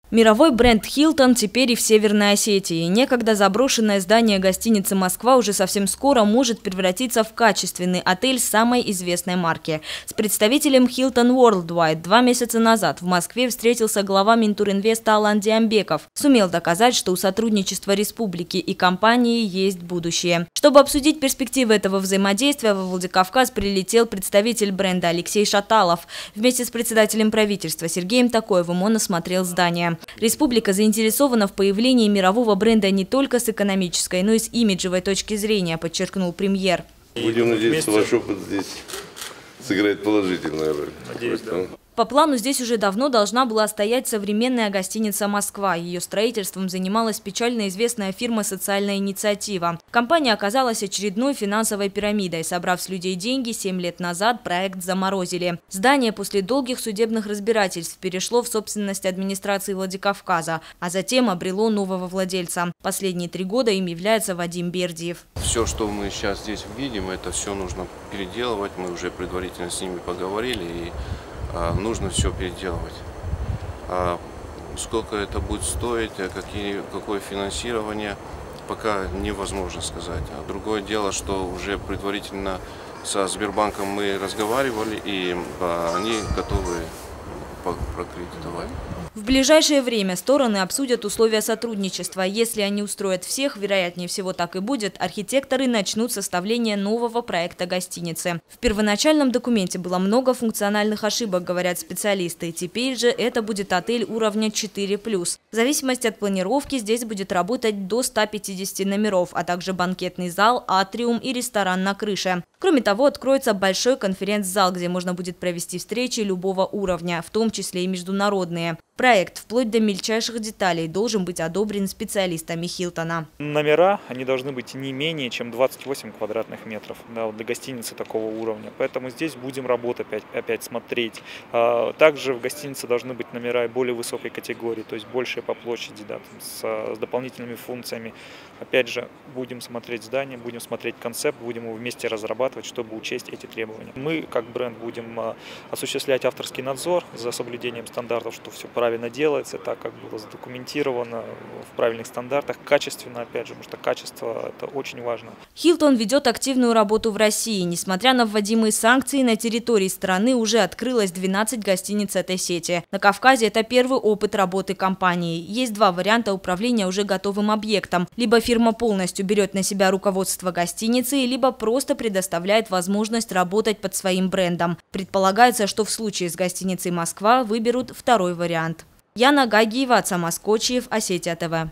Мировой бренд «Хилтон» теперь и в Северной Осетии. Некогда заброшенное здание гостиницы «Москва» уже совсем скоро может превратиться в качественный отель самой известной марки. С представителем «Хилтон Worldwide» 2 месяца назад в Москве встретился глава Минтуринвеста Алан Диамбеков. Сумел доказать, что у сотрудничества республики и компании есть будущее. Чтобы обсудить перспективы этого взаимодействия, во Владикавказ прилетел представитель бренда Алексей Шаталов. Вместе с председателем правительства Сергеем Токоевым он осмотрел здание. Республика заинтересована в появлении мирового бренда не только с экономической, но и с имиджевой точки зрения, подчеркнул премьер. Будем надеяться, ваш опыт здесь сыграет положительную роль. Надеюсь, да. По плану здесь уже давно должна была стоять современная гостиница «Москва». Ее строительством занималась печально известная фирма «Социальная инициатива». Компания оказалась очередной финансовой пирамидой. Собрав с людей деньги, 7 лет назад проект заморозили. Здание после долгих судебных разбирательств перешло в собственность администрации Владикавказа, а затем обрело нового владельца. Последние 3 года им является Вадим Бердиев. Все, что мы сейчас здесь видим, это все нужно переделывать. Мы уже предварительно с ними поговорили, и нужно все переделывать. Сколько это будет стоить, какое финансирование, пока невозможно сказать. Другое дело, что уже предварительно со Сбербанком мы разговаривали, и они готовы прокредитовать. В ближайшее время стороны обсудят условия сотрудничества. Если они устроят всех, вероятнее всего так и будет, архитекторы начнут составление нового проекта гостиницы. В первоначальном документе было много функциональных ошибок, говорят специалисты. Теперь же это будет отель уровня 4+. В зависимости от планировки здесь будет работать до 150 номеров, а также банкетный зал, атриум и ресторан на крыше. Кроме того, откроется большой конференц-зал, где можно будет провести встречи любого уровня, в том числе и международные. Проект вплоть до мельчайших деталей должен быть одобрен специалистами «Хилтона». Номера, они должны быть не менее чем 28 квадратных метров, да, вот для гостиницы такого уровня. Поэтому здесь будем работать, опять смотреть. Также в гостинице должны быть номера более высокой категории, то есть большие по площади, да, с дополнительными функциями. Опять же, будем смотреть здание, будем смотреть концепт, будем его вместе разрабатывать, чтобы учесть эти требования. Мы, как бренд, будем осуществлять авторский надзор за соблюдением стандартов, что все правильно делается, так как было задокументировано в правильных стандартах, качественно, опять же, потому что качество – это очень важно. «Хилтон» ведет активную работу в России. Несмотря на вводимые санкции, на территории страны уже открылось 12 гостиниц этой сети. На Кавказе это первый опыт работы компании. Есть 2 варианта управления уже готовым объектом. Либо фирма полностью берет на себя руководство гостиницы, либо просто предоставляет возможность работать под своим брендом. Предполагается, что в случае с гостиницей «Москва» выберут второй вариант. Яна Гагиева, Ацамас Кочиев, Осетия ТВ.